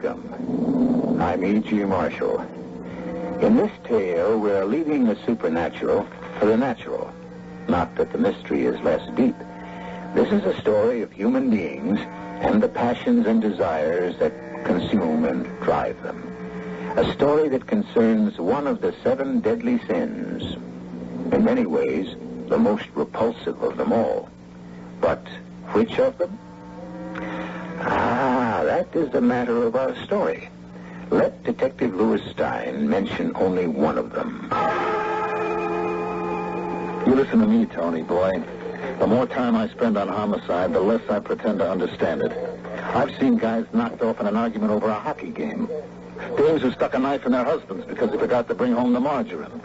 Welcome. I'm E.G. Marshall. In this tale, we're leaving the supernatural for the natural. Not that the mystery is less deep. This is a story of human beings and the passions and desires that consume and drive them. A story that concerns one of the 7 deadly sins. In many ways, the most repulsive of them all. But which of them? That is the matter of our story. Let Detective Louis Stein mention only one of them. You listen to me, Tony, boy. The more time I spend on homicide, the less I pretend to understand it. I've seen guys knocked off in an argument over a hockey game. Dames who stuck a knife in their husbands because they forgot to bring home the margarine.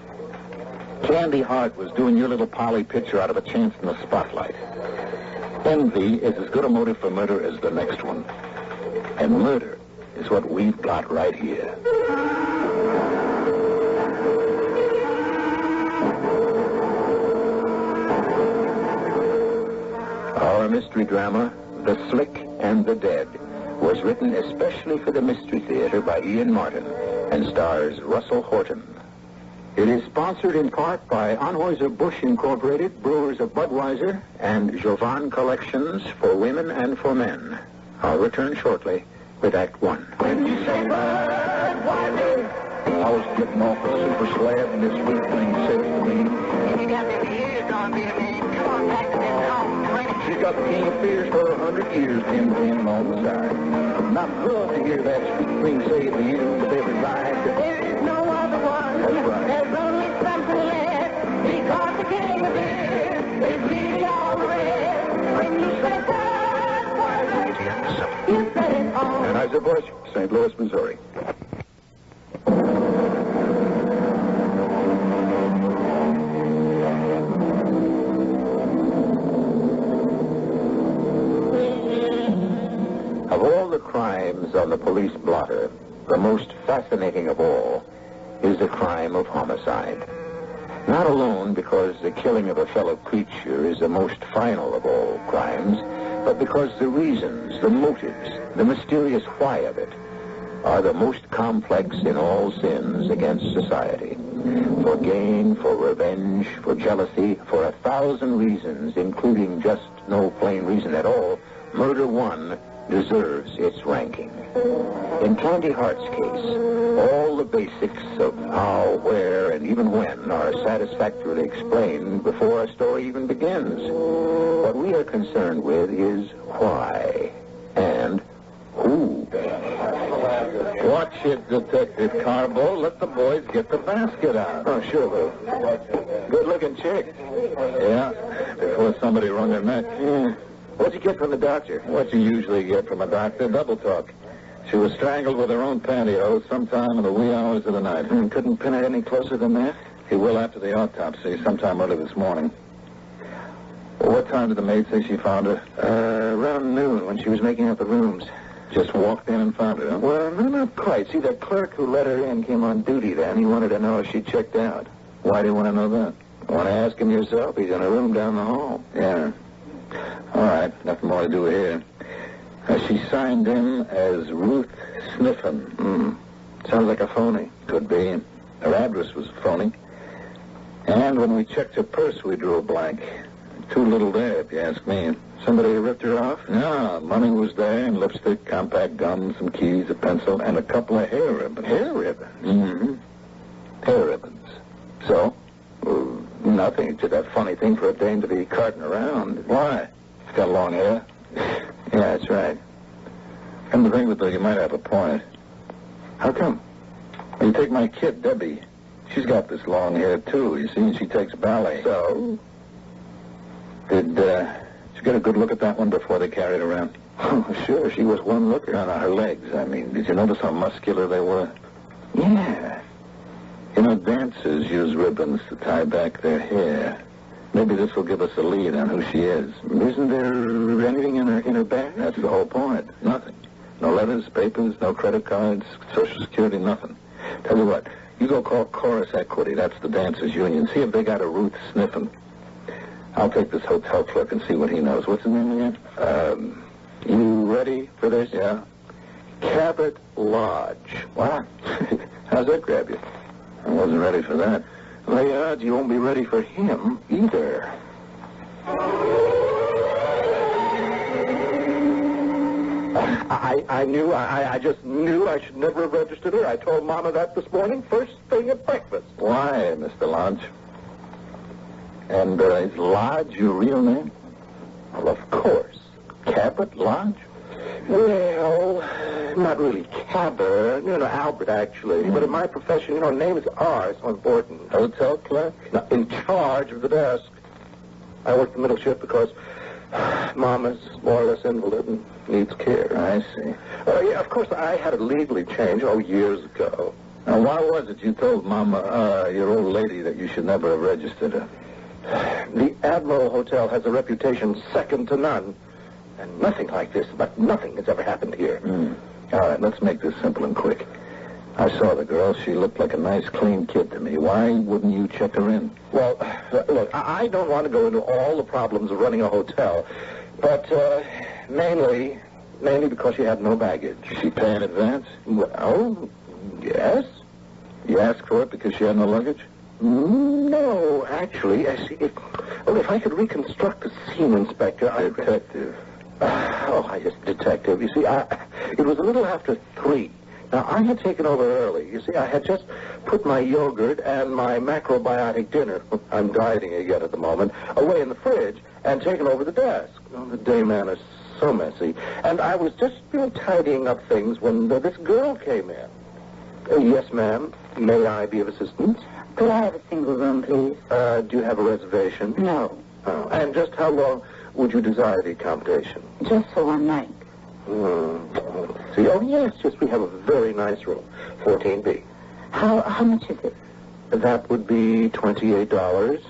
Candy Hart was doing your little Polly picture out of a chance in the spotlight. Envy is as good a motive for murder as the next one. And murder is what we've got right here. Our mystery drama, The Slick and the Dead, was written especially for the Mystery Theater by Ian Martin and stars Russell Horton. It is sponsored in part by Anheuser-Busch Incorporated, Brewers of Budweiser, and Jovan Collections for Women and for Men. I'll return shortly with Act 1. When you say Budweiser, I was getting off the super slab, and this sweet thing says to me, you got the years on me, man. Come on back to this home. she's got the king of fears for 100 years, Tim Tim on the side. Not good to hear that sweet thing say to you with every ride. There is no other one. That's right. There's only something left. Because the king of fears is leading all the rest. When you say Budweiser, you said it all. Anheuser-Busch, St. Louis, Missouri. Of all the crimes on the police blotter, the most fascinating of all is the crime of homicide. Not alone because the killing of a fellow creature is the most final of all crimes, but because the reasons, the motives, the mysterious why of it are the most complex in all sins against society. For gain, for revenge, for jealousy, for 1,000 reasons, including just no plain reason at all, murder one deserves its ranking. In Candy Hart's case, all the basics of how, where, and even when are satisfactorily explained before a story even begins. What we are concerned with is why and who. Watch it, Detective Carbo. Let the boys get the basket out. Oh, sure, Lou. Good-looking chick. Yeah, before somebody wrung her neck. Yeah. What'd you get from the doctor? What you usually get from a doctor, double talk. She was strangled with her own pantyhose sometime in the wee hours of the night. Couldn't pin it any closer than that? He will after the autopsy, sometime early this morning. Well, what time did the maid say she found her? Around noon, when she was making up the rooms. Just walked in and found her, huh? Well, no, not quite. See, the clerk who let her in came on duty then. He wanted to know if she checked out. Why do you want to know that? Want to ask him yourself? He's in a room down the hall. Yeah. All right, nothing more to do here. She signed in as Ruth Sniffen. Sounds like a phony. Could be. Her address was phony. And when we checked her purse, we drew a blank. Too little there, if you ask me. Somebody ripped her off? No, money was there, and lipstick, compact gum, some keys, a pencil, and a couple of hair ribbons. Hair ribbons? Mm-hmm. Hair ribbons. So? Well, nothing. It's just a funny thing for a dame to be carting around. Why? She's got long hair. Yeah, that's right. Come to think of it, though, you might have a point. How come? You take my kid, Debbie. She's got this long hair, too, you see, and she takes ballet. So? Did you get a good look at that one before they carried her around? Oh, sure. She was one looker. No, her legs, I mean. Did you notice how muscular they were? Yeah. You know, dancers use ribbons to tie back their hair. Maybe this will give us a lead on who she is. Isn't there anything in her bag? That's the whole point. Nothing. No letters, papers, no credit cards, Social Security, nothing. Tell you what, you go call Chorus Equity. That's the dancers' union. See if they got a Ruth Sniffen. I'll take this hotel clerk and see what he knows. What's his name again? You ready for this? Yeah. Cabot Lodge. What? How's that grab you? I wasn't ready for that. Well, the odds you won't be ready for him either. I just knew I should never have registered her. I told Mama that this morning, first thing at breakfast. Why, Mr. Lodge? And is Lodge your real name? Well, of course. Cabot Lodge? Well, not really Cabot. Albert, actually. But in my profession, names are so important. Hotel clerk? Now, in charge of the desk. I work the middle shift because Mama's more or less invalid and needs care. I see. Yeah, of course, I had it legally changed, years ago. Now, why was it you told Mama, your old lady, that you should never have registered her? The Admiral Hotel has a reputation second to none. And nothing like this, but nothing has ever happened here. All right, let's make this simple and quick. I saw the girl. She looked like a nice, clean kid to me. Why wouldn't you check her in? Well, look, I don't want to go into all the problems of running a hotel, but mainly because she had no baggage. Did she pay in advance? Well, yes. You asked for it because she had no luggage? No, actually, if I could reconstruct the scene, Inspector, Detective. Detective. You see, it was a little after 3. Now, I had taken over early. You see, I had just put my yogurt and my macrobiotic dinner, I'm dieting again at the moment, away in the fridge and taken over the desk. The day man is so messy. And I was just, tidying up things when this girl came in. Yes, ma'am. May I be of assistance? Could I have a single room, please? Do you have a reservation? No. Oh, and just how long would you desire the accommodation? Just for one night. Let's see. Oh, yes, we have a very nice room. 14B. How much is it? That would be $28,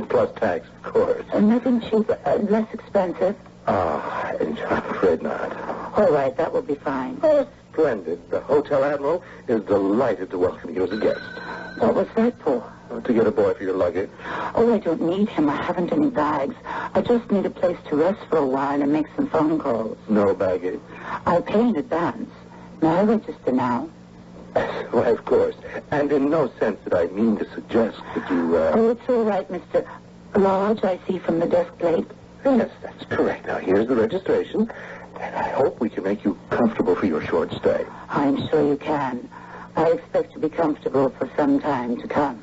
plus tax, of course. Nothing cheap, less expensive? I'm afraid not. All right, that will be fine. Oh, splendid. The Hotel Admiral is delighted to welcome you as a guest. What was that for? To get a boy for your luggage. Oh, I don't need him. I haven't any bags. I just need a place to rest for a while and make some phone calls. No baggage? I'll pay in advance. May I register now? Why, of course. And in no sense did I mean to suggest that you, Oh, it's all right, Mr. Lodge, I see from the desk plate. Yes, that's correct. Now, here's the registration. And I hope we can make you comfortable for your short stay. I'm sure you can. I expect to be comfortable for some time to come.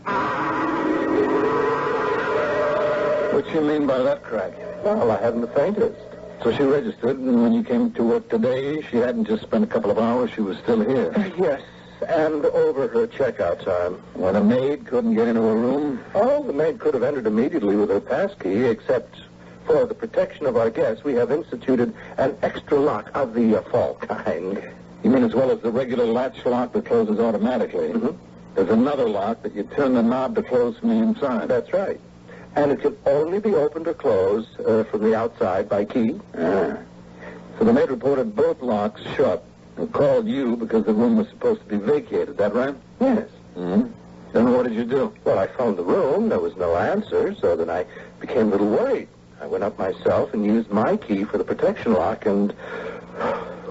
What you mean by that, Crack? Well, I haven't the faintest. So she registered, and when you came to work today, she hadn't just spent a couple of hours, she was still here. Yes, and over her checkout time. When a maid couldn't get into her room? Oh, the maid could have entered immediately with her passkey, except for the protection of our guests, we have instituted an extra lock of the fall kind. You mean as well as the regular latch lock that closes automatically? Mm-hmm. There's another lock that you turn the knob to close from the inside. That's right. And it can only be opened or closed from the outside by key. So the maid reported both locks shut and called you because the room was supposed to be vacated. That right? Yes. Mm-hmm. Then what did you do? Well, I phoned the room. There was no answer, so then I became a little worried. I went up myself and used my key for the protection lock, and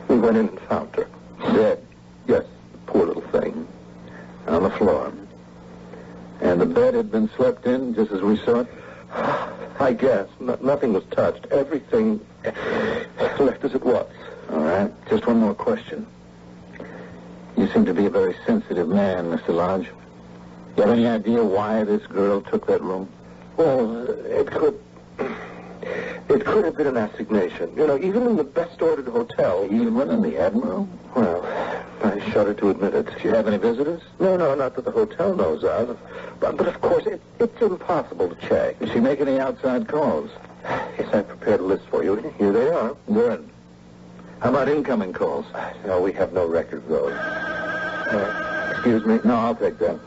we went in and found her. Dead? Yes, poor little thing. On the floor. And the bed had been slept in just as we saw it? I guess. Nothing was touched. Everything left as it was. All right. Just one more question. You seem to be a very sensitive man, Mr. Lodge. You have any idea why this girl took that room? Well, it could have been an assignation. Even in the best-ordered hotel. Even in the Admiral? Well, I shudder to admit it. Did you have any visitors? No, not that the hotel knows of. But of course, it's impossible to check. Did she make any outside calls? Yes, I prepared a list for you. Here they are. Good. How about incoming calls? No, we have no record of those. Excuse me? No, I'll take that.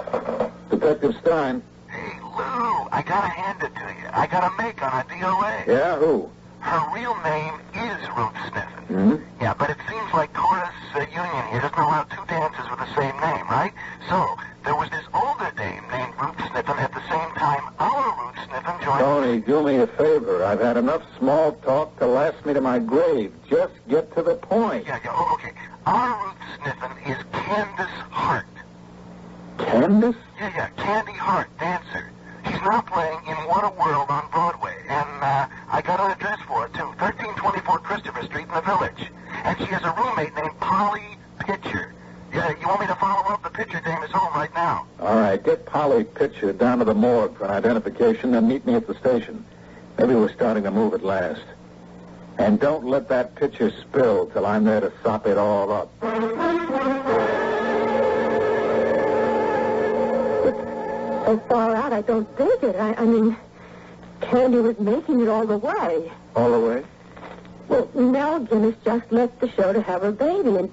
Detective Stein. Hey, Lou, I gotta hand it to you. I got a make on a DOA. Yeah, who? Her real name is Ruth Sniffen. Mm-hmm. Yeah, but it seems like Chorus Union here doesn't allow two dancers with the same name, right? So, there was this older dame named Ruth Sniffen at the same time our Ruth Sniffen joined... Tony, do me a favor. I've had enough small talk to last me to my grave. Just get to the point. Yeah, okay. Our Ruth Sniffen is Candace Hart. Candace? Yeah, Candy Hart, dancer. She's now playing in What a World on Broadway, and I got an address for it, too. 1324 Christopher Street in the Village. And she has a roommate named Polly Pitcher. Yeah, you want me to follow up? The Pitcher dame is home right now. All right, get Polly Pitcher down to the morgue for an identification and meet me at the station. Maybe we're starting to move at last. And don't let that pitcher spill till I'm there to sop it all up. So far out, I don't think it. I mean, Candy was making it all the way. All the way? Well, Mel Guinness just left the show to have her baby, and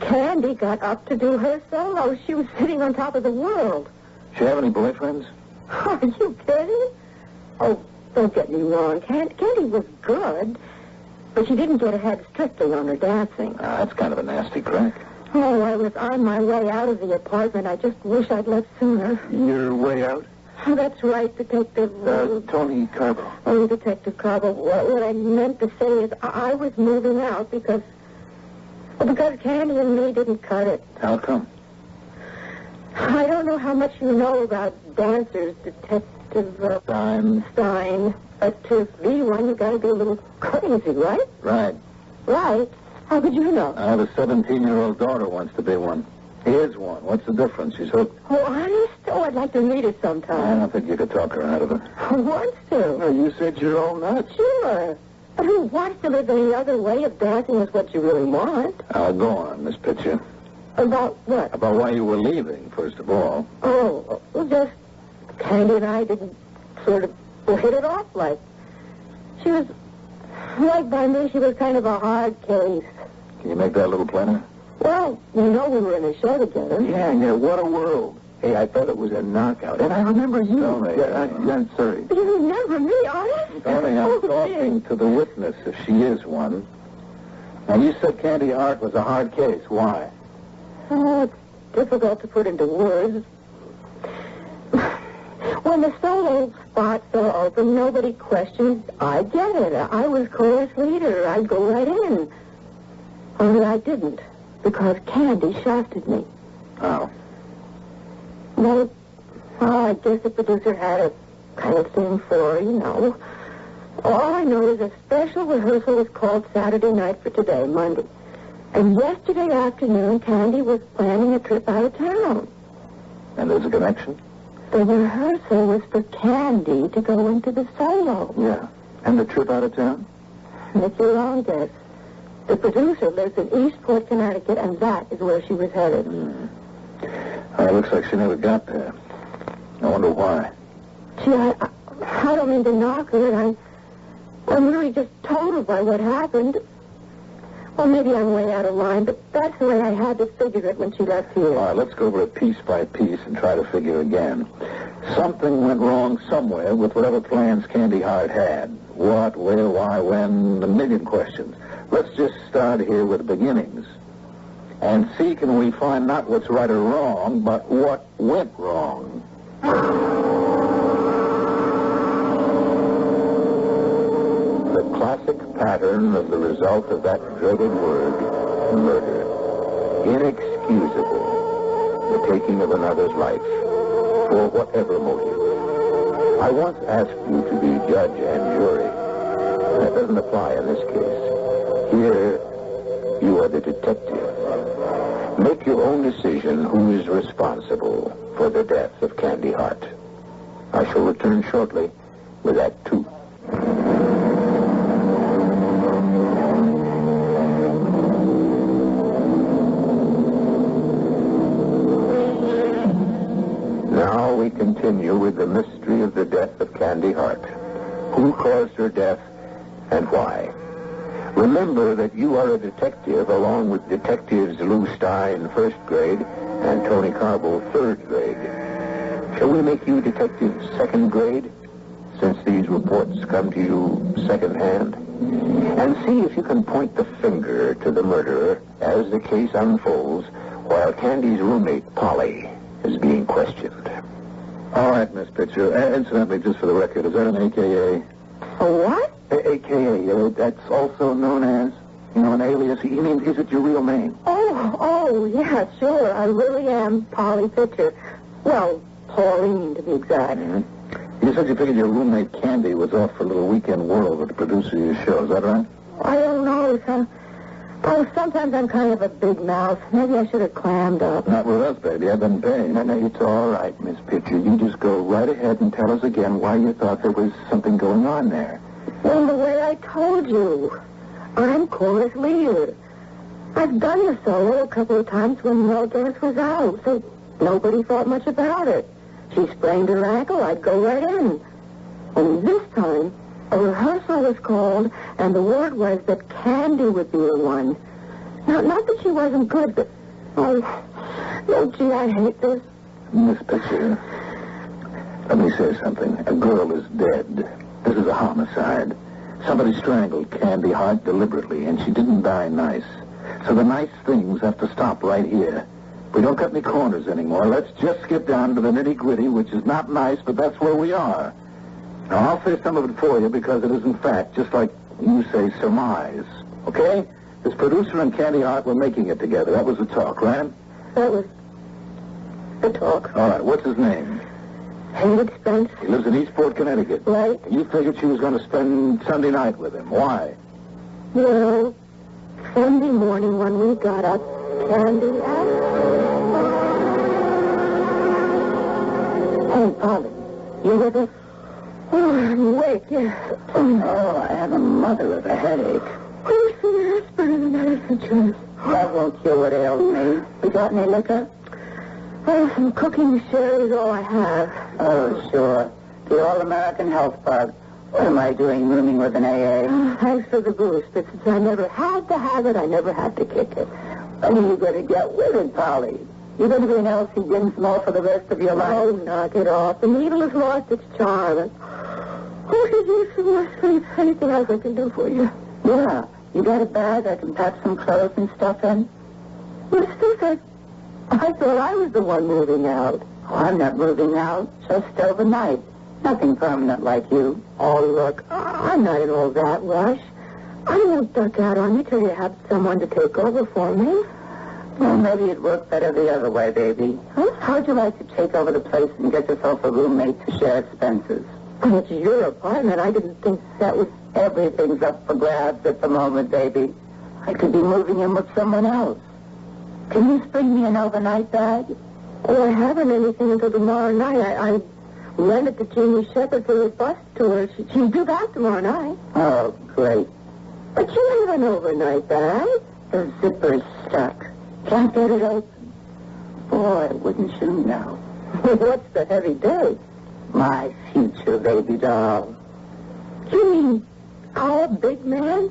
Candy got up to do her solo. She was sitting on top of the world. She have any boyfriends? Are you kidding? Oh, don't get me wrong. Candy was good, but she didn't get ahead strictly on her dancing. That's kind of a nasty crack. Oh, I was on my way out of the apartment. I just wish I'd left sooner. Your way out? Oh, that's right, Detective... Tony Carbo. Oh, Detective Carbo. What I meant to say is I was moving out because Candy and me didn't cut it. How come? I don't know how much you know about dancers, Detective Stein. But to be one, you got to be a little crazy, right? Right. Right? How could you know? I have a 17-year-old daughter who wants to be one. Here's one. What's the difference? She's hooked. Oh, honest? Oh, I'd like to meet her I sometime. don't think you could talk her out of it. Who wants to? No, you said you're all nuts. Sure. But who wants to live any other way if dancing is what you really want? Go on, Miss Pitcher. About what? About why you were leaving, first of all. Oh, well, just Candy and I didn't sort of hit it off like. She was, like by me, she was kind of a hard case. Can you make that a little plainer? Well, you know we were in a show together. Yeah, what a world. Hey, I thought it was a knockout. And I remember you. Tony, I'm sorry. You remember me, honest? Tony, I'm talking to the witness, if she is one. Now, you said Candy Hart was a hard case. Why? Oh, it's difficult to put into words. When the solo spot fell open, nobody questioned. I get it. I was chorus leader. I'd go right in. Only I didn't, because Candy shafted me. Oh. Well, I guess the producer had a kind of thing for her, you know. All I know is a special rehearsal was called Saturday night for today, Monday. And yesterday afternoon, Candy was planning a trip out of town. And there's a connection? The rehearsal was for Candy to go into the solo. Yeah. And the trip out of town? Make your own guess. The producer lives in Eastport, Connecticut, and that is where she was headed. It looks like she never got there. I wonder why. Gee, I don't mean to knock her. I'm really just totaled by what happened. Well, maybe I'm way out of line, but that's the way I had to figure it when she left here. All right, let's go over it piece by piece and try to figure again. Something went wrong somewhere with whatever plans Candy Hart had. What, where, why, when, a million questions. Let's just start here with the beginnings. And see, can we find not what's right or wrong, but what went wrong. The classic pattern of the result of that dreaded word, murder. Inexcusable. The taking of another's life, for whatever motive. I once asked you to be judge and jury. That doesn't apply in this case. Here, you are the detective. Make your own decision who is responsible for the death of Candy Hart. I shall return shortly with Act 2. Now we continue with the mystery of the death of Candy Hart. Who caused her death and why? Remember that you are a detective along with detectives Lou Stein, 1st grade, and Tony Carbo, 3rd grade. Shall we make you detective 2nd grade, since these reports come to you secondhand? And see if you can point the finger to the murderer as the case unfolds, while Candy's roommate, Polly, is being questioned. All right, Miss Pitcher. Incidentally, just for the record, is that an AKA? A what? AKA, that's also known as? You know, an alias? You mean, is it your real name? Oh, yeah, sure. I really am Polly Pitcher. Well, Pauline, to be exact. Mm-hmm. You said you figured your roommate Candy was off for a little weekend whirl with the producer of your show. Is that right? I don't know. Sometimes I'm kind of a big mouth. Maybe I should have clammed up. Not with us, baby. I've been paying. No, it's all right, Miss Pitcher. You just go right ahead and tell us again why you thought there was something going on there. Well, the way I told you. I'm chorus leader. I've done the solo a couple of times when Mel Dance was out, so nobody thought much about it. She sprained her ankle, I'd go right in. And this time, a rehearsal was called, and the word was that Candy would be the one. Now, not that she wasn't good, but... Oh, gee, I hate this. Miss Pitcher, let me say something. A girl is dead. This is a homicide. Somebody strangled Candy Hart deliberately, and she didn't die nice. So the nice things have to stop right here. We don't cut any corners anymore. Let's just get down to the nitty-gritty, which is not nice, but that's where we are. Now, I'll say some of it for you because it isn't fact, just like you say surmise. Okay? This producer and Candy Hart were making it together. That was the talk, right? That was the talk. All right, what's his name? Hated Spence. He lives in Eastport, Connecticut. Right. You figured she was going to spend Sunday night with him. Why? Well, Sunday morning when we got up, Candy asked... Hey, Polly, you with us? Oh, I'm awake, yeah. Oh, I have a mother of a headache. Where's the aspirin and medicine chest? That won't cure what ails me. We got any liquor? Oh, some cooking sherry is all I have. Oh, sure. The All-American Health Bug. What am I doing rooming with an AA? Thanks for the boost, but since I never had to have it, I never had to kick it. When are you going to get with it, Polly? You're going to be an Elsie Dinsmore for the rest of your life? Oh, knock it off. The needle has lost its charm. Oh, could you some more sleep? Anything else I can do for you? Yeah. You got a bag I can pack some clothes and stuff in? What's this? I thought I was the one moving out. Oh, I'm not moving out. Just overnight. Nothing permanent like you. Oh, look, I'm not in all that rush. I won't duck out on you till you have someone to take over for me. Well, maybe it'd work better the other way, baby. Huh? How'd you like to take over the place and get yourself a roommate to share expenses? It's your apartment. I didn't think that was... Everything's up for grabs at the moment, baby. I could be moving in with someone else. Can you spring me an overnight bag? Oh, I haven't anything until tomorrow night. I rented to Jeannie Shepherd for the bus tour. She'll be back tomorrow night. Oh, great. But you have an overnight bag. The zipper's stuck. Can't get it open. Boy, wouldn't you know? What's the heavy date? My future baby doll. You mean our big man?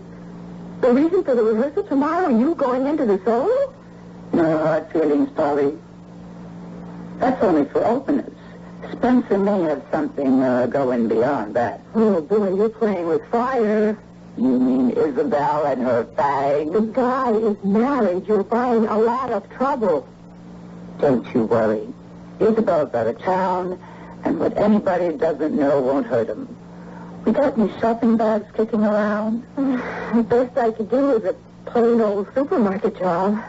The reason for the rehearsal tomorrow, you going into the solo? No hard feelings, Polly. That's only for openers. Spencer may have something going beyond that. Oh, boy, you're playing with fire. You mean Isabel and her bag? The guy is married. You're buying a lot of trouble. Don't you worry. Isabel's out of town, and what anybody doesn't know won't hurt him. We got any shopping bags kicking around? The best I could do is a plain old supermarket job.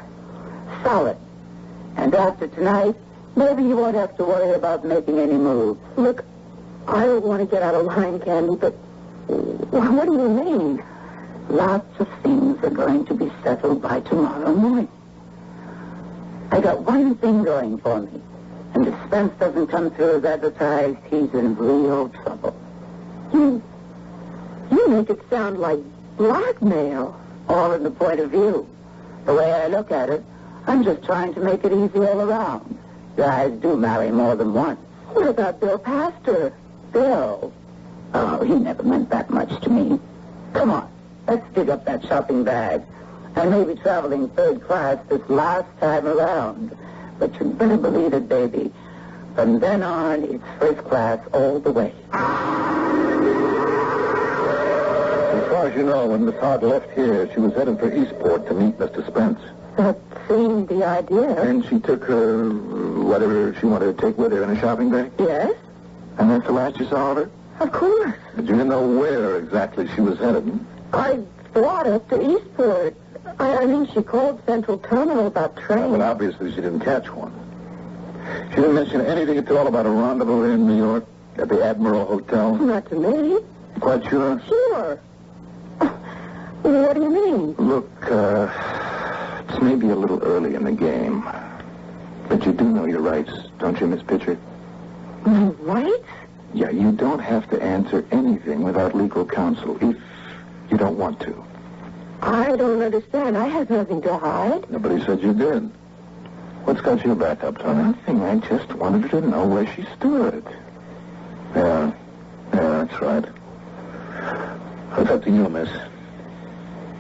Solid. And after tonight, maybe you won't have to worry about making any moves. Look, I don't want to get out of line, Candy, but what do you mean? Lots of things are going to be settled by tomorrow morning. I got one thing going for me. And if Spence doesn't come through as advertised, he's in real trouble. You make it sound like blackmail. All in the point of view. The way I look at it, I'm just trying to make it easy all around. Guys do marry more than once. What about Bill Pastor? Bill? Oh, he never meant that much to me. Come on, let's dig up that shopping bag. I may be traveling third class this last time around, but you'd better believe it, baby. From then on, it's first class all the way. As far as you know, when Miss Hart left here, she was headed for Eastport to meet Mr. Spence. That seemed the idea. And she took her, whatever she wanted to take with her in a shopping bag? Yes, And that's the last you saw of her? of course. But you didn't know where exactly she was headed? I brought us to Eastport. I mean, she called Central Terminal about trains. But obviously she didn't catch one. She didn't mention anything at all about a rendezvous in New York at the Admiral Hotel? Not to me. Quite sure? Sure. What do you mean? Look, it's maybe a little early in the game. But you do know your rights, don't you, Miss Pitcher? My rights? Yeah, you don't have to answer anything without legal counsel if you don't want to. I don't understand. I have nothing to hide. Nobody said you did. What's got you back up, Tony? Nothing. I just wanted her to know where she stood. Yeah, that's right. It's up to you, miss.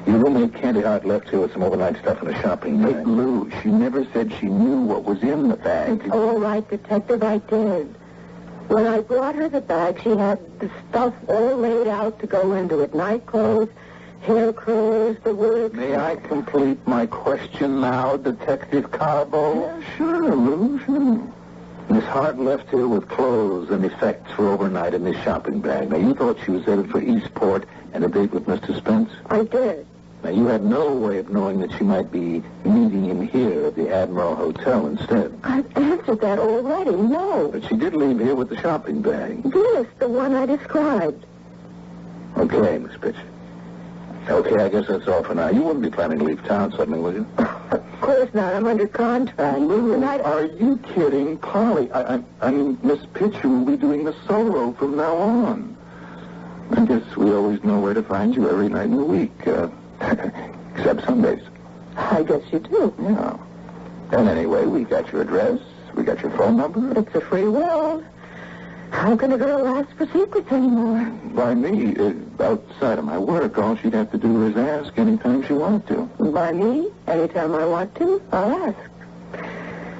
Your roommate Candy Hart left here with some overnight stuff in a shopping bag. Hey, Lou, she never said she knew what was in the bag. It's all right, Detective, I did. When I brought her the bag, she had the stuff all laid out to go into it. Night clothes, hair curls, the works. May I complete my question now, Detective Carbo? Yeah, sure, Lou, sure. Miss Hart left here with clothes and effects for overnight in this shopping bag. Now, you thought she was headed for Eastport and a date with Mr. Spence? I did. Now, you had no way of knowing that she might be meeting him here at the Admiral Hotel instead. I've answered that already, no. But she did leave here with the shopping bag. Yes, the one I described. Okay, Miss Pitcher. Okay, I guess that's all for now. You wouldn't be planning to leave town suddenly, would you? Of course not. I'm under contract. Are you kidding, Polly? I mean, Miss Pitcher will be doing the solo from now on. I guess we always know where to find you every night in the week, except Sundays. I guess you do. Yeah. And anyway, we got your address. We got your phone number. It's a free world. How can a girl ask for secrets anymore? By me, outside of my work, all she'd have to do is ask anytime she wanted to. By me? Anytime I want to, I'll ask.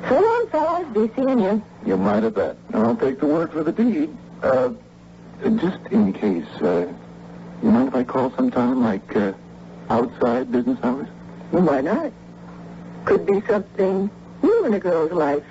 So long, fellas. Be seeing you. You might have bet. I'll take the word for the deed. Just in case, you mind if I call sometime, like, outside business hours? Well, why not? Could be something new in a girl's life.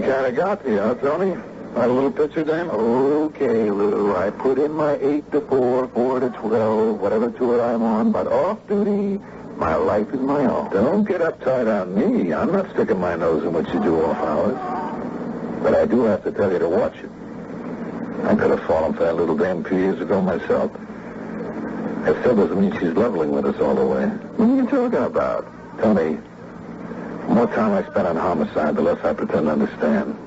Kind of got me, huh, Tony? Got a little picture, Dan? Okay, Lou. I put in my 8 to 4, 4 to 12, whatever tour I'm on, but off duty, my life is my own. Don't get uptight on me. I'm not sticking my nose in what you do off hours. But I do have to tell you to watch it. I could have fallen for that little dame a few years ago myself. That still doesn't mean she's leveling with us all the way. What are you talking about? Tony, the more time I spend on homicide, the less I pretend to understand.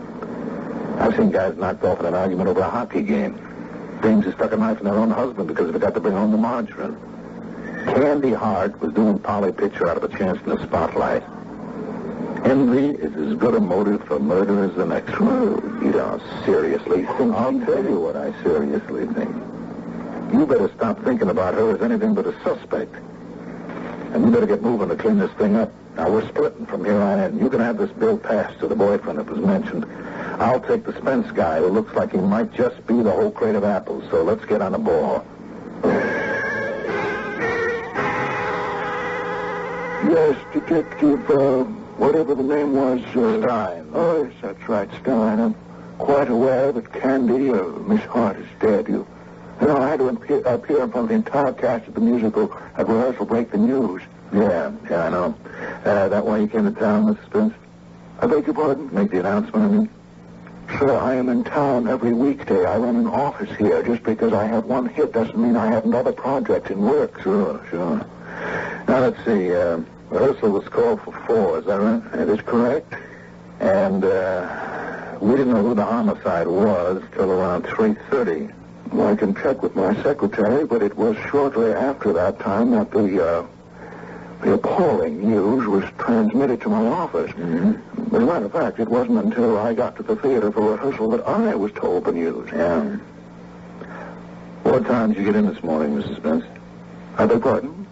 I've seen guys knocked off in an argument over a hockey game. Dames who stuck a knife in their own husband because they forgot to bring home the margarine. Candy Hart was doing Polly Pitcher out of a chance in the spotlight. Envy is as good a motive for murder as the next one. You don't seriously think? I'll tell you what I seriously think. You better stop thinking about her as anything but a suspect. And you better get moving to clean this thing up. Now, we're splitting from here on in. You can have this bill passed to the boyfriend that was mentioned. I'll take the Spence guy who looks like he might just be the whole crate of apples. So let's get on the ball. Yes, Detective, whatever the name was. Stein. Oh, yes, that's right, Stein. I'm quite aware that Candy, Miss Hart, is dead. You know, I had to appear in front of the entire cast of the musical at rehearsal Break the News. Yeah, I know. That why you came to town, Mr. Spence? I beg your pardon? Make the announcement, I mean? Sir, I am in town every weekday. I run an office here. Just because I have one hit doesn't mean I haven't other projects in work. Sure. Now, let's see. Rehearsal was called for 4, is that right? That is correct. And we didn't know who the homicide was till around 3:30. Well, I can check with my secretary, but it was shortly after that time that the appalling news was transmitted to my office. Mm-hmm. As a matter of fact, it wasn't until I got to the theater for rehearsal that I was told the news. Yeah. What time did you get in this morning, Mrs. Spence? I beg pardon?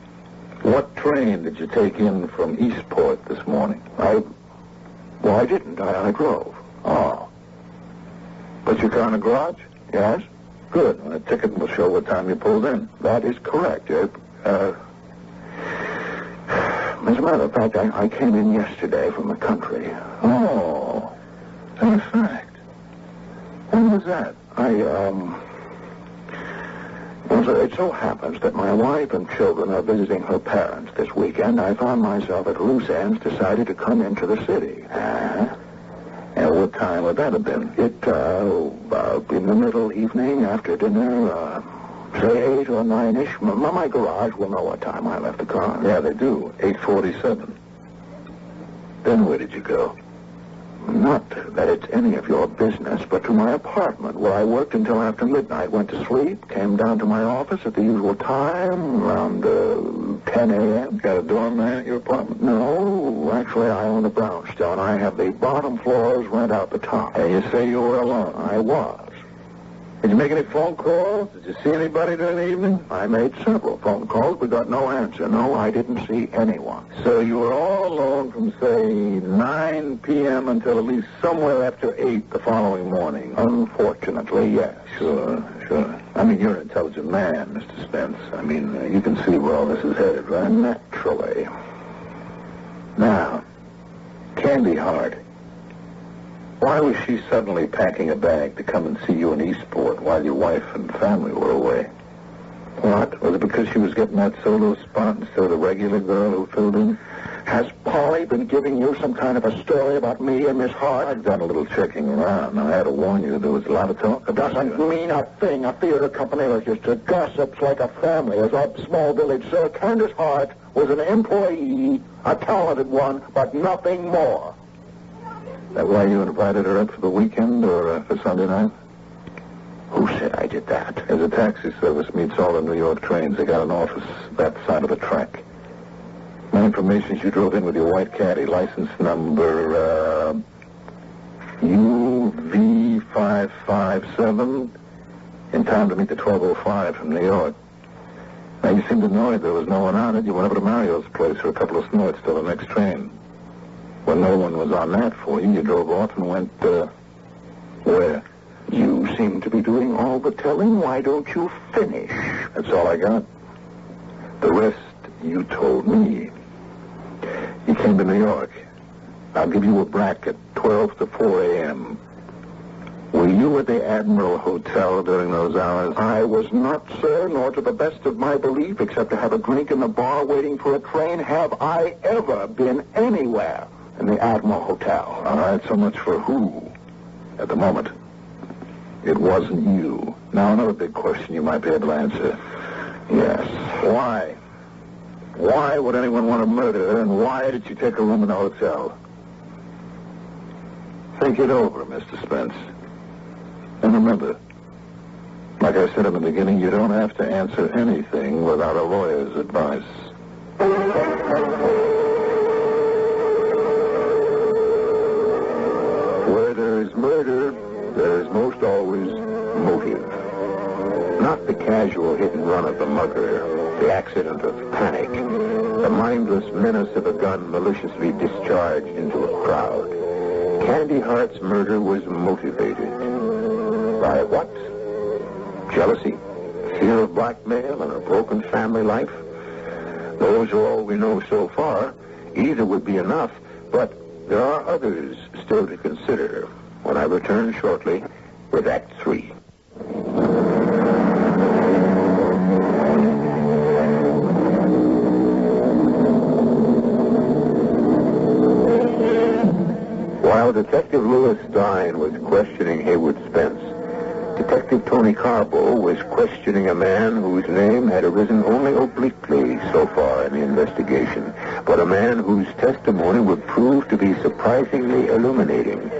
What train did you take in from Eastport this morning? I didn't. I drove. Oh. Put your car in the garage? Yes? Good. Well, the ticket will show what time you pulled in. That is correct. As a matter of fact, I came in yesterday from the country. Oh. In fact. When was that? Well, sir, it so happens that my wife and children are visiting her parents this weekend. I found myself at loose ends, decided to come into the city. And what time would that have been? In the middle evening, after dinner, say 8 or 9-ish. My garage will know what time I left the car. Yeah, they do. 8:47. Then where did you go? Not that it's any of your business, but to my apartment, where I worked until after midnight. Went to sleep, came down to my office at the usual time, around 10 a.m. Got a doorman at your apartment? No, actually, I own a brownstone. I have the bottom floors, rent out the top. And you say you were alone? I was. Did you make any phone calls? Did you see anybody during the evening? I made several phone calls, but got no answer. No, I didn't see anyone. So you were all alone from, say, 9 p.m. until at least somewhere after 8 the following morning? Unfortunately, yes. Sure. I mean, you're an intelligent man, Mr. Spence. I mean, you can see where all this is headed, right? Naturally. Now, Candy Hart. Why was she suddenly packing a bag to come and see you in Eastport while your wife and family were away? What? Was it because she was getting that solo spot instead of the regular girl who filled in? Has Polly been giving you some kind of a story about me and Miss Hart? I've done a little checking around. I had to warn you there was a lot of talk about It doesn't mean a thing. A theater company registers gossips like a family. As a small village, sir, Candace Hart was an employee, a talented one, but nothing more. Is that why you invited her up for the weekend or for Sunday night? Who said I did that? There's a taxi service meets all the New York trains. They got an office that side of the track. My information is you drove in with your white caddy, license number UV557, in time to meet the 12:05 from New York. Now, you seemed annoyed there was no one on it. You went over to Mario's place for a couple of snorts till the next train. When no one was on that for you, you drove off and went, where? You seem to be doing all the telling. Why don't you finish? That's all I got. The rest you told me. You came to New York. I'll give you a bracket, 12 to 4 a.m. Were you at the Admiral Hotel during those hours? I was not, sir, nor to the best of my belief, except to have a drink in the bar waiting for a train, have I ever been anywhere in the Admiral Hotel. All right, so much for who. At the moment, it wasn't you. Now, another big question you might be able to answer. Yes. Why? Why would anyone want to murder her, and why did you take a room in the hotel? Think it over, Mr. Spence. And remember, like I said in the beginning, you don't have to answer anything without a lawyer's advice. Where there is murder, there is most always motive. Not the casual hit and run of the mugger, the accident of panic, the mindless menace of a gun maliciously discharged into a crowd. Candy Hart's murder was motivated by what? Jealousy, fear of blackmail, and a broken family life? Those are all we know so far. Either would be enough, but there are others still to consider when I return shortly with Act 3. While Detective Lewis Stein was questioning Haywood Spence, Detective Tony Carbo was questioning a man whose name had arisen only obliquely so far in the investigation, but a man whose testimony would prove to be surprisingly illuminating,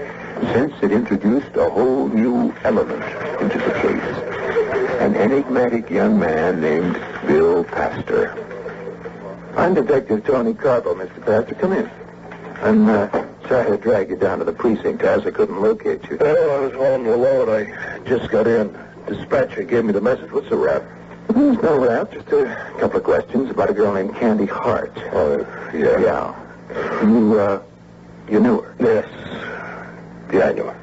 since it introduced a whole new element into the case. An enigmatic young man named Bill Pastor. I'm Detective Tony Carbo, Mr. Pastor. Come in. I'm sorry to drag you down to the precinct, as I couldn't locate you. Well, I was hauling the load. I just got in. Dispatcher gave me the message. What's the rap? There's no rap, just a couple of questions about a girl named Candy Hart. Oh, yeah. Yeah. You knew her? Yes. Yeah, I knew her.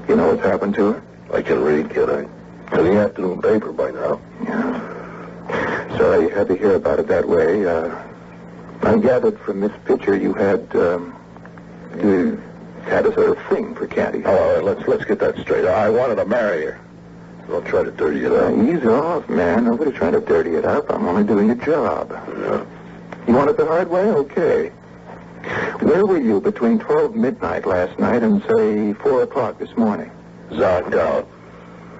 You know what's happened to her? I can read, can I? To the afternoon paper by now. Yeah. Sorry you had to hear about it that way. I gathered from this picture you had, had a sort of thing for Candy. Oh, all right, let's get that straight. I wanted to marry her. Don't try to dirty it up. Ease off, man. Nobody's trying to dirty it up. I'm only doing a job. Yeah. You want it the hard way? Okay. Where were you between 12 midnight last night and, say, 4 o'clock this morning? Zonked out.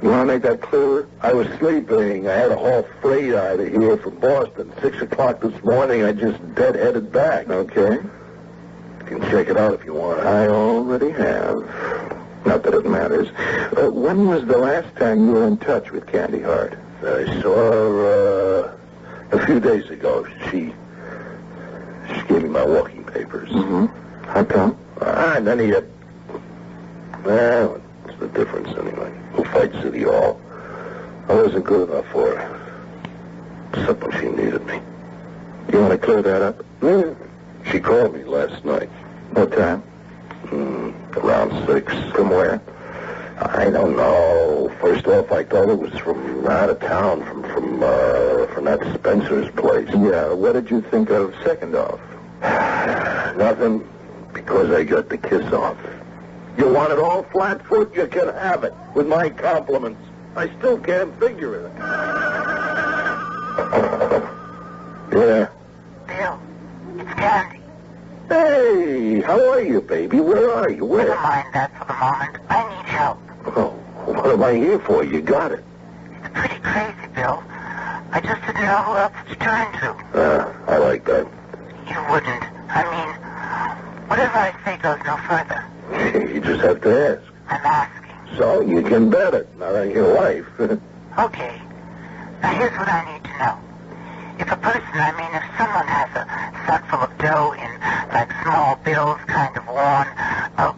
You want to make that clearer? I was sleeping. I had a whole freight out of here from Boston. 6 o'clock this morning, I just dead-headed back. Okay. You can check it out if you want. I already have. Not that it matters. When was the last time you were in touch with Candy Hart? I saw her a few days ago. She gave me my walking papers. Mm-hmm. How come? None of you. Well, what's the difference anyway? Who fights City Hall? I wasn't good enough for her. Except when she needed me. You want to clear that up? Yeah. She called me last night. What time? Around 6. From where? I don't know. First off, I thought it was from out of town, from that Spencer's place. Yeah, what did you think of second off? Nothing, because I got the kiss off. You want it all flat-foot? You can have it, with my compliments. I still can't figure it. Yeah. Bill, it's Candy. Hey, how are you, baby? Where are you? Where? Never mind that for the moment. I need help. Oh, what am I here for? You got it. It's pretty crazy, Bill. I just didn't know who else to turn to. I like that. You wouldn't. I mean, whatever I say goes no further. You just have to ask. I'm asking. So you can bet it. Not on your life. Okay. Now here's what I need to know. If a person, if someone has a sack full of dough in, like, small bills, kind of worn,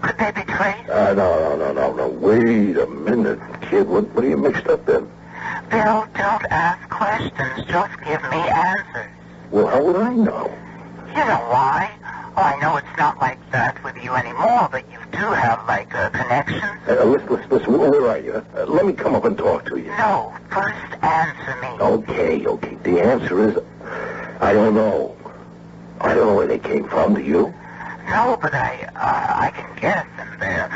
could they be traced? No. Wait a minute, kid. What are you mixed up in? Bill, don't ask questions. Just give me answers. Well, how would I know? You know why? Oh, I know it's not like that with you anymore, but you do have, like, connections. Listen, where are you? Let me come up and talk to you. No, first answer me. Okay. The answer is, I don't know. I don't know where they came from. Do you? No, but I can guess, and they're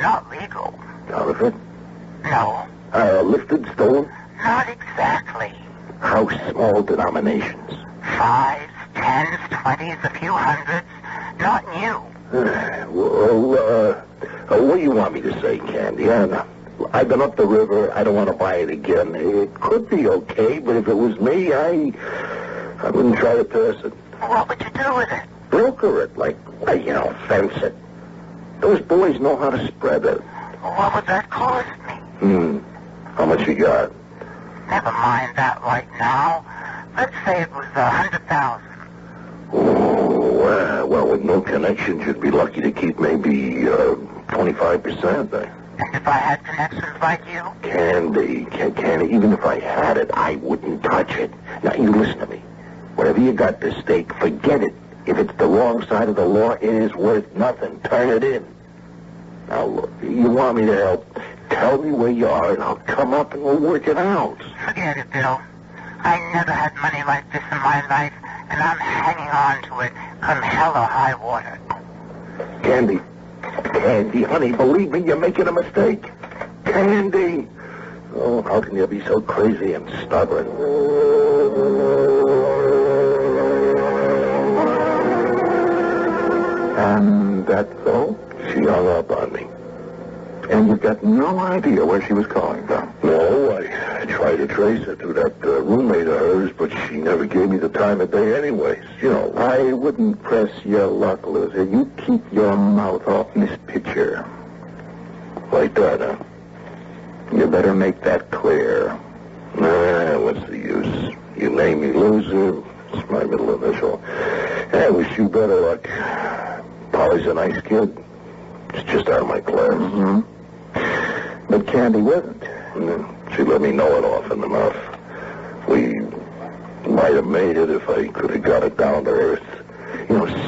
not legal. Counterfeit? No. Lifted, stolen? Not exactly. How small denominations? 5s, 10s, 20s, a few hundreds. Not new. What do you want me to say, Candy? I've been up the river. I don't want to buy it again. It could be okay, but if it was me, I wouldn't try to pass it. What would you do with it? Broker it, fence it. Those boys know how to spread it. What would that cost me? How much you got? Never mind that right now. Let's say it was 100,000. Oh, well, with no connections, you'd be lucky to keep maybe 25%. And if I had connections like you? Candy, even if I had it, I wouldn't touch it. Now, you listen to me. Whatever you got to stake, forget it. If it's the wrong side of the law, it is worth nothing. Turn it in. Now, look, you want me to help? Tell me where you are, and I'll come up and we'll work it out. Forget it, Bill. I never had money like this in my life, and I'm hanging on to it come hell or high water. Candy, honey, believe me, you're making a mistake. Candy. Oh, how can you be so crazy and stubborn? And that's all? She hung up on me. And you've got no idea where she was calling from? No, I tried to trace her to that roommate of hers, but she never gave me the time of day anyways. I wouldn't press your luck, loser. You keep your mouth off Miss Pitcher. Like that, huh? You better make that clear. Nah, what's the use? You name me loser, it's my middle initial. I wish you better luck. Polly's a nice kid. It's just out of my class. Mm-hmm. But Candy wasn't. She let me know it often enough. We might have made it if I could have got it down to earth.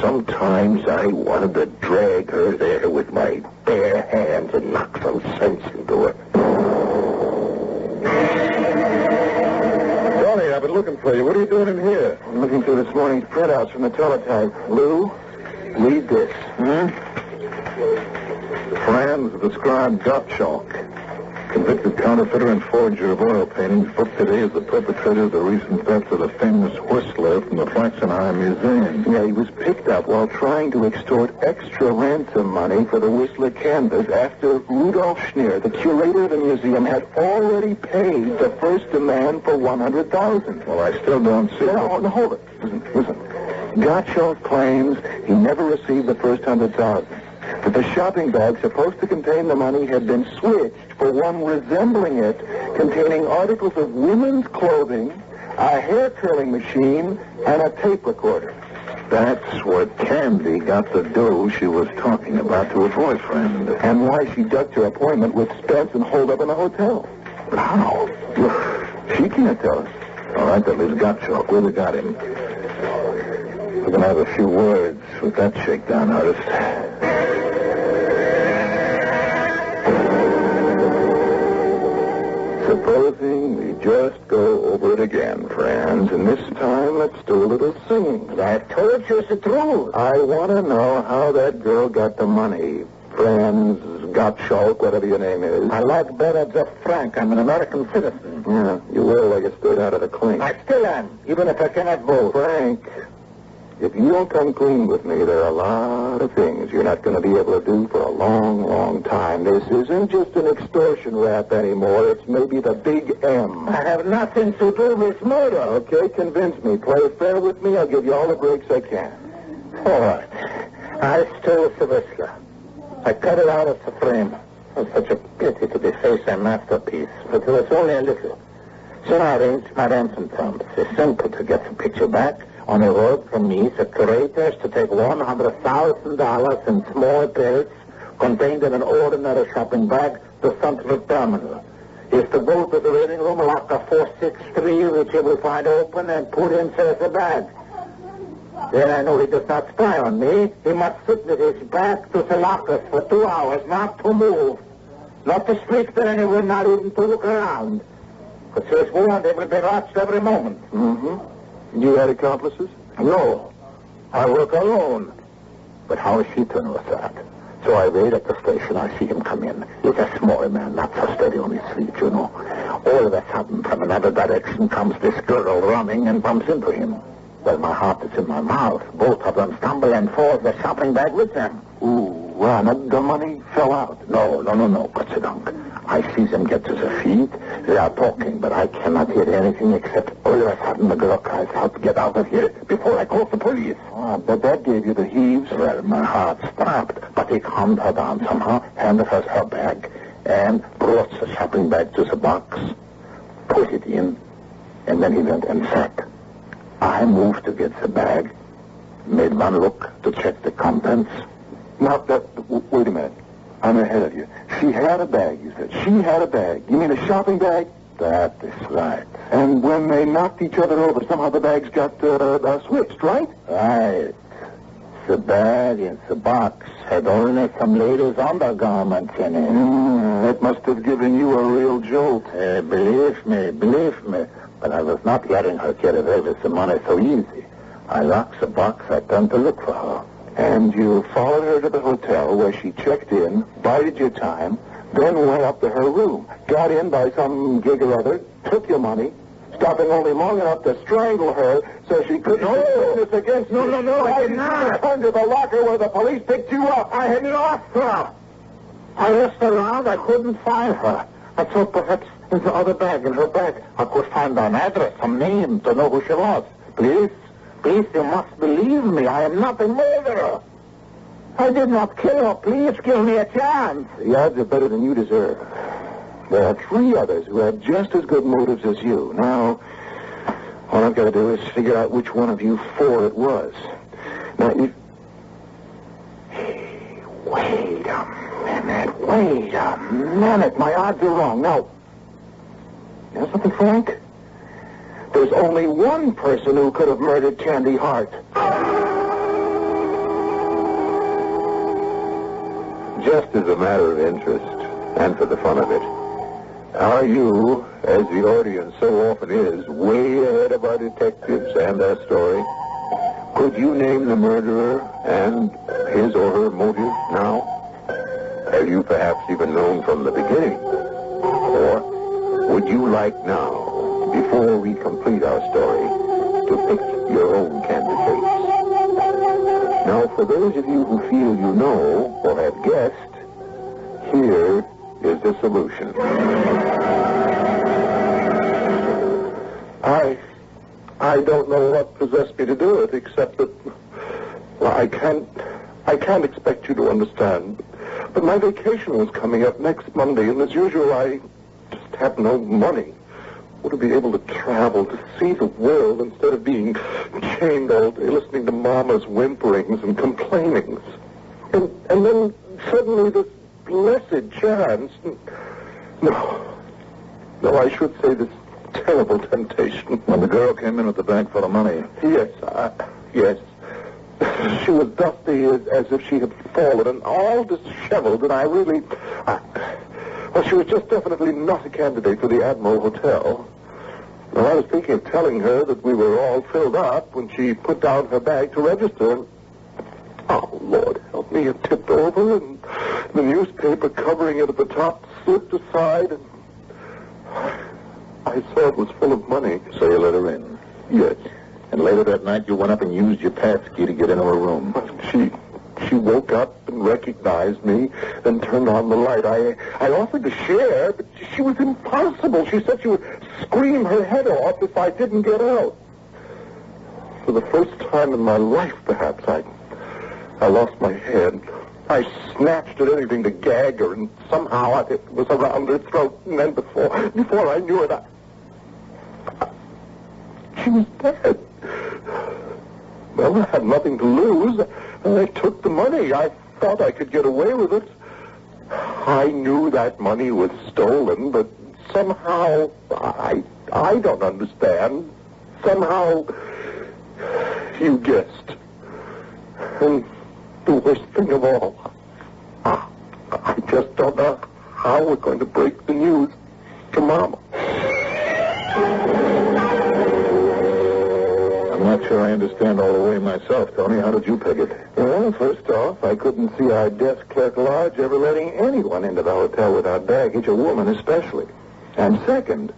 Sometimes I wanted to drag her there with my bare hands and knock some sense into her. Johnny, I've been looking for you. What are you doing in here? I'm looking through this morning's printouts from the teletype. Lou, read this. Franz described Gottschalk, convicted counterfeiter and forger of oil paintings, booked today as the perpetrator of the recent theft of the famous Whistler from the Flaxenheim Museum. Yeah, he was picked up while trying to extort extra ransom money for the Whistler canvas after Rudolf Schneer, the curator of the museum, had already paid the first demand for $100,000. Well, I still don't see... No, hold it. Listen. Gottschalk claims he never received the first $100,000. That the shopping bag supposed to contain the money had been switched for one resembling it, containing articles of women's clothing, a hair curling machine, and a tape recorder. That's what Candy got the dough she was talking about to her boyfriend. And why she ducked her appointment with Spence and holed up in the hotel. But how? Look, she can't tell us. All right, that leaves Gottschalk. Where we got him? We're going to have a few words with that shakedown artist. Supposing we just go over it again, friends, and this time let's do a little singing. I told you it's the truth. I want to know how that girl got the money. Franz, Gottschalk, whatever your name is. I like better just Frank. I'm an American citizen. Yeah, you will like you straight out of the clink. I still am, even if I cannot vote. Frank, if you don't come clean with me, there are a lot of things you're not going to be able to do for a long, long time. This isn't just an extortion rap anymore. It's maybe the big M. I have nothing to do with murder. Okay, convince me. Play fair with me. I'll give you all the breaks I can. All right. I stole the Whistler. I cut it out of the frame. It was such a pity to deface a masterpiece, but it was only a little. So I arranged my ransom terms. It's simple to get the picture back. On a road from me, the curators to take $100,000 in small bills contained in an ordinary shopping bag to Central Terminal. Is to go to the waiting room, locker 463, which he will find open and put inside the bag. Then I know he does not spy on me. He must sit with his back to the lockers for 2 hours, not to move. Not to speak to anyone, not even to look around. But he is warned he will be watched every moment. Mm-hmm. You had accomplices? No. I work alone. But how is she to know that? So I wait at the station. I see him come in. He's a small man, not so steady on his feet, you know. All of a sudden, from another direction comes this girl running and bumps into him. Well, my heart is in my mouth. Both of them stumble and fall, the shopping bag with them. Ooh, well, the money fell out. No, Kotsidunk. I see them get to the feet. They are talking, but I cannot hear anything except all of a sudden the girl cries out, "Get out of here before I call the police." But that gave you the heaves. Well, my heart stopped, but he calmed her down somehow, handed her her bag, and brought the shopping bag to the box, put it in, and then he went and sat. I moved to get the bag, made one look to check the contents. Now, wait a minute. I'm ahead of you. She had a bag, you said. She had a bag. You mean a shopping bag? That is right. And when they knocked each other over, somehow the bags got switched, right? Right. The bag in the box had only some ladies' undergarments in it. That must have given you a real jolt. Believe me. But I was not letting her get away with the money so easy. I locked the box. I turned to look for her. And you followed her to the hotel where she checked in, bided your time, then went up to her room, got in by some gig or other, took your money, stopping only long enough to strangle her so she couldn't witness against you. No, I did not. Returned to the locker where the police picked you up. I had lost her. I looked around. I couldn't find her. I thought perhaps in the other bag, in her bag, I could find an address, some name to know who she was. Please, you must believe me. I am not a murderer. I did not kill her. Please give me a chance. The odds are better than you deserve. There are 3 others who have just as good motives as you. Now, all I've got to do is figure out which one of you 4 it was. Now, Hey, wait a minute. My odds are wrong. Now, you know something, Frank? There's only one person who could have murdered Candy Hart. Just as a matter of interest, and for the fun of it, are you, as the audience so often is, way ahead of our detectives and their story? Could you name the murderer and his or her motive now? Have you perhaps even known from the beginning? Or would you like now, before we complete our story, to pick your own candidates? Now, for those of you who feel you know or have guessed, here is the solution. I don't know what possessed me to do it, except that, well, I can't expect you to understand. But my vacation was coming up next Monday, and as usual, I just have no money. Want to be able to travel, to see the world, instead of being chained all day listening to Mama's whimperings and complainings. And then suddenly this blessed chance. No, I should say this terrible temptation. When the girl came in with the bag full of money. Yes. She was dusty as if she had fallen and all disheveled, and well, she was just definitely not a candidate for the Admiral Hotel. Well, I was thinking of telling her that we were all filled up when she put down her bag to register, and oh, Lord help me, it tipped over, and the newspaper covering it at the top slipped aside, and I saw it was full of money. So you let her in? Yes. And later that night you went up and used your pass key to get into her room. She woke up and recognized me, then turned on the light. I offered to share, but she was impossible. She said she would scream her head off if I didn't get out. For the first time in my life, perhaps, I lost my head. I snatched at anything to gag her, and somehow it was around her throat, and then before I knew it, she was dead. Well, I had nothing to lose. I took the money. I thought I could get away with it. I knew that money was stolen, but somehow, I don't understand. Somehow, you guessed. And the worst thing of all, I just don't know how we're going to break the news to Mama. I'm not sure I understand all the way myself, Tony. How did you pick it? Well, first off, I couldn't see our desk clerk Lodge ever letting anyone into the hotel without baggage, a woman especially. And second,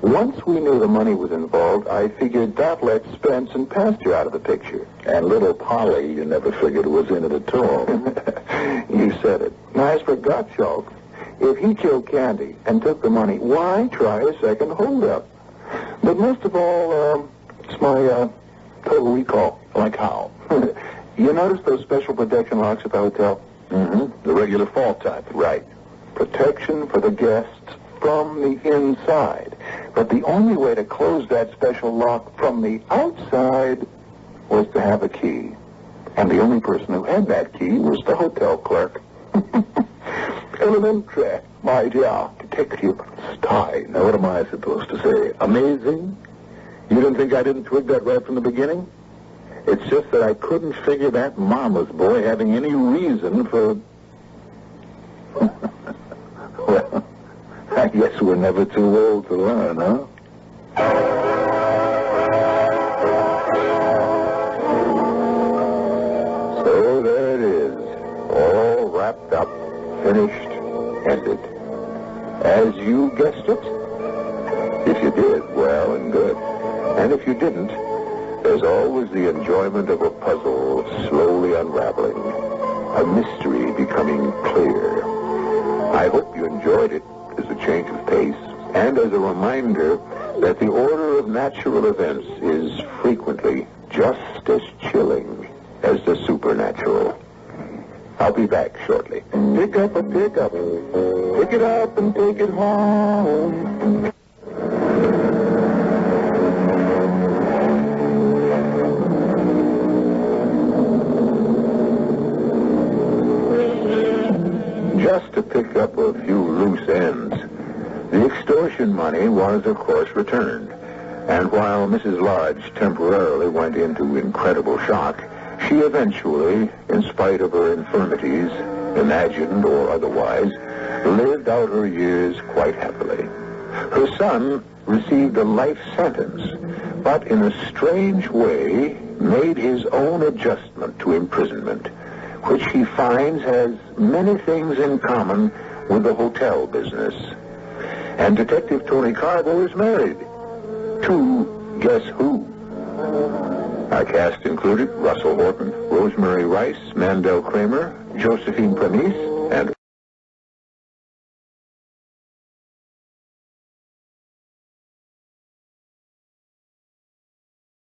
once we knew the money was involved, I figured that let Spence and Pastor out of the picture. And little Polly, you never figured was in it at all. You said it. Now, as for Gottschalk, if he killed Candy and took the money, why try a second holdup? But most of all, it's my total recall. Like how? You notice those special protection locks at the hotel? Mm-hmm. The regular fall type. Right. Protection for the guests from the inside. But the only way to close that special lock from the outside was to have a key. And the only person who had that key was the hotel clerk. Elementary, my dear detective Stein. Now, what am I supposed to say? Amazing? You didn't think I didn't twig that right from the beginning? It's just that I couldn't figure that Mama's boy having any reason for... Well, I guess we're never too old to learn, huh? So there it is, all wrapped up, finished, ended. As you guessed it? If you did, well and good. And if you didn't, there's always the enjoyment of a puzzle slowly unraveling, a mystery becoming clear. I hope you enjoyed it as a change of pace and as a reminder that the order of natural events is frequently just as chilling as the supernatural. I'll be back shortly. Pick up a pickup. Pick it up and take it home. Just to pick up a few loose ends, the extortion money was, of course, returned. And while Mrs. Lodge temporarily went into incredible shock, she eventually, in spite of her infirmities, imagined or otherwise, lived out her years quite happily. Her son received a life sentence, but in a strange way made his own adjustment to imprisonment, which he finds has many things in common with the hotel business. And Detective Tony Carbo is married to guess who? Our cast included Russell Horton, Rosemary Rice, Mandel Kramer, Josephine Premise,